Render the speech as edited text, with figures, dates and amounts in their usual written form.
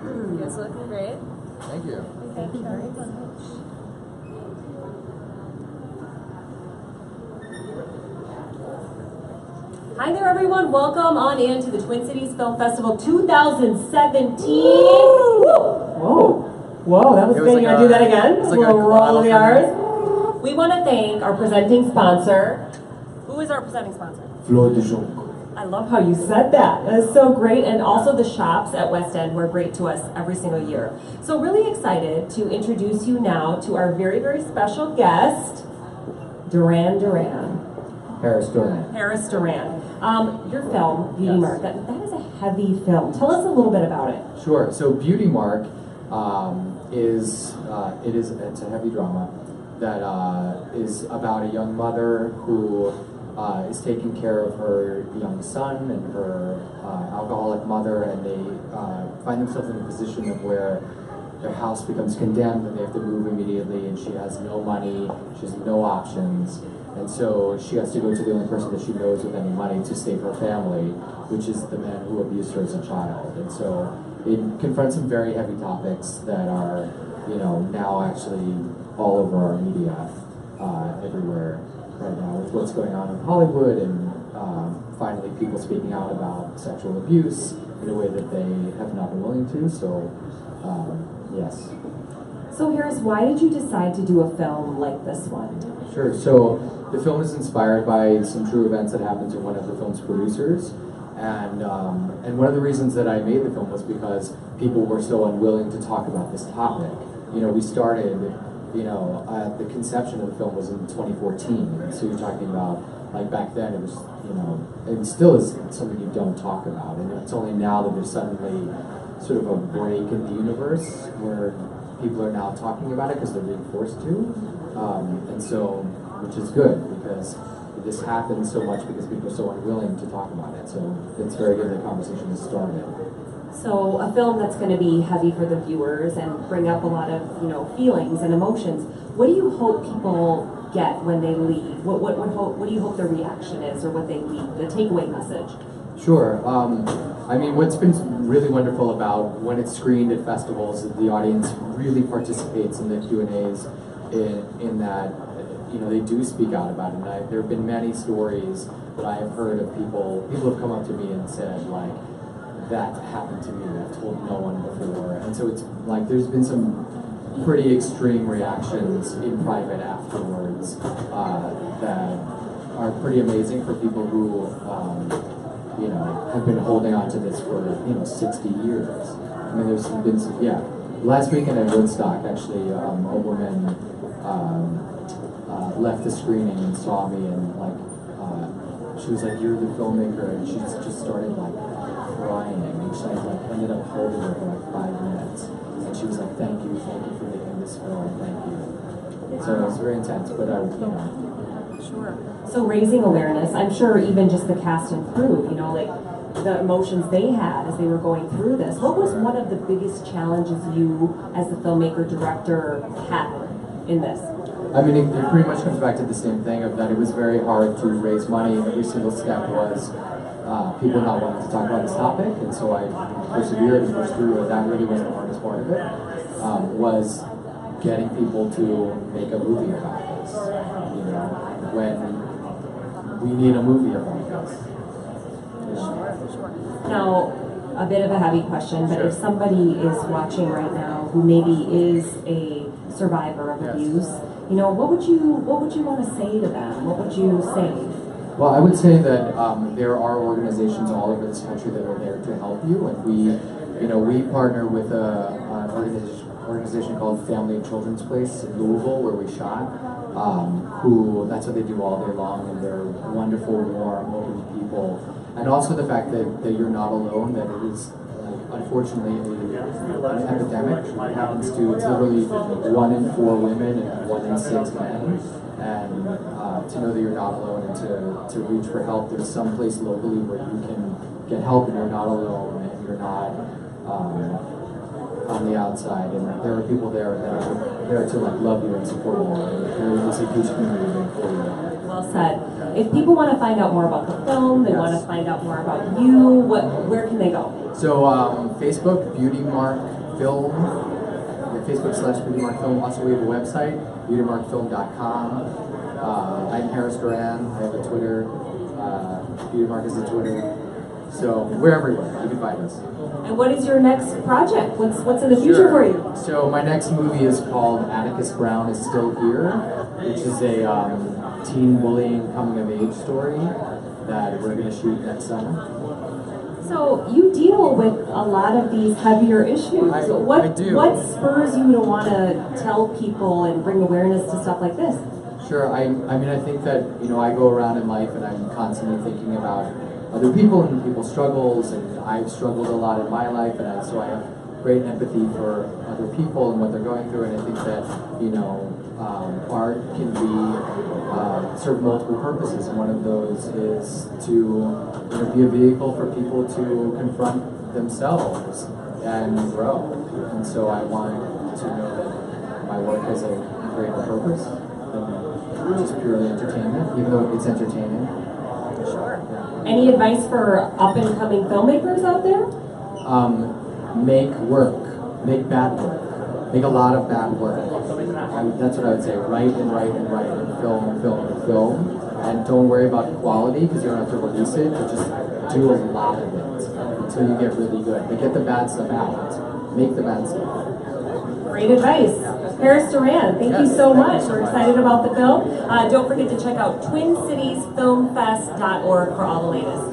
You guys looking great. Thank you. Thank you very much. Hi there, everyone. Welcome on in to the Twin Cities Film Festival 2017. Whoa, that was good. You want to do that again? It's like we'll roll the hour. R's. We want to thank our presenting sponsor. Who is our presenting sponsor? Fleurdejunk. I love how you said that. That is so great. And also the shops at West End were great to us every single year. So really excited to introduce you now to our very, very special guest, Doran. Harris Doran. Harris Doran. Your film, Beauty Mark, that is a heavy film. Tell us a little bit about it. Sure. So Beauty Mark it's a heavy drama that is about a young mother who is taking care of her young son and her alcoholic mother, and they find themselves in a position of where their house becomes condemned and they have to move immediately, and she has no money, she has no options, and so she has to go to the only person that she knows with any money to save her family, which is the man who abused her as a child. And so it confronts some very heavy topics that are, now actually all over our media everywhere right now, with what's going on in Hollywood, and finally people speaking out about sexual abuse in a way that they have not been willing to. So yes. So Harris, why did you decide to do a film like this one? Sure. So the film is inspired by some true events that happened to one of the film's producers, and one of the reasons that I made the film was because people were so unwilling to talk about this topic. We started, the conception of the film was in 2014, so you're talking about, like, back then it was, it still is something you don't talk about, and it's only now that there's suddenly sort of a break in the universe where people are now talking about it because they're being forced to, and so, which is good, because this happens so much because people are so unwilling to talk about it, so it's very good that the conversation has started. So a film that's going to be heavy for the viewers and bring up a lot of, feelings and emotions. What do you hope people get when they leave? What do you hope their reaction is, or what they leave, the takeaway message? Sure. What's been really wonderful about when it's screened at festivals is the audience really participates in the Q&As in that, they do speak out about it. And there have been many stories that I have heard of people have come up to me and said, like, that happened to me, I've told no one before. And so it's like there's been some pretty extreme reactions in private afterwards that are pretty amazing for people who have been holding on to this for 60 years. There's been some, last weekend at Woodstock, actually, a woman left the screening and saw me, and she was like, "You're the filmmaker," and she just started crying, and she ended up holding her for 5 minutes, and she was like, thank you for making this film, thank you." So it was very intense, but Sure. So raising awareness, I'm sure even just the cast and crew, the emotions they had as they were going through this. What was one of the biggest challenges you, as the filmmaker director, had in this? It pretty much comes back to the same thing, of that it was very hard to raise money. Every single step was people not wanting to talk about this topic, and so I persevered and pushed through, and that really was the hardest part of it, was getting people to make a movie about this, when we need a movie about this. Sure. Now, a bit of a heavy question, but Sure. if somebody is watching right now who maybe is a survivor of abuse, what would you want to say to them? What would you say? Well, I would say that there are organizations all over this country that are there to help you, and we partner with an organization called Family and Children's Place in Louisville, where we shot. That's what they do all day long, and they're wonderful, warm, open people, and also the fact that you're not alone. That it is, unfortunately, an epidemic. It happens to, it's literally 1 in 4 women and 1 in 6 men. And to know that you're not alone, and to reach for help. There's some place locally where you can get help, and you're not alone, and you're not on the outside. And there are people there that are there to love you and support you. There is a huge community for you. Well said. If people want to find out more about the film, they want to find out more about you, where can they go? So Facebook, Beauty Mark Film, Facebook/BeautyMarkFilm. Also, we have a website, BeautyMarkFilm.com. I'm Harris Doran. I have a Twitter. BeautyMark is a Twitter. So we're everywhere. You can find us. And what is your next project? What's in the future for you? So my next movie is called Atticus Brown is Still Here, which is a teen bullying coming of age story that we're going to shoot next summer. So you deal with a lot of these heavier issues. I do. What spurs you to want to tell people and bring awareness to stuff like this? Sure. I mean, I think that, you know, I go around in life and I'm constantly thinking about other people and people's struggles, and I've struggled a lot in my life, and so I have great empathy for other people and what they're going through, and I think that, you know, art can be serve multiple purposes, and one of those is to, you know, be a vehicle for people to confront themselves and grow. And so I want to know that my work has a greater purpose than just purely entertainment, even though it's entertaining. Sure. Any advice for up-and-coming filmmakers out there? Make work. Make bad work. Make a lot of bad work. That's what I would say. Write and write and write and film and film and film. And don't worry about quality because you don't have to release it, but just do a lot of it until you get really good. But get the bad stuff out. Make the bad stuff. Great advice. Harris Doran, thank you so much. We're excited about the film. Don't forget to check out TwinCitiesFilmFest.org for all the latest.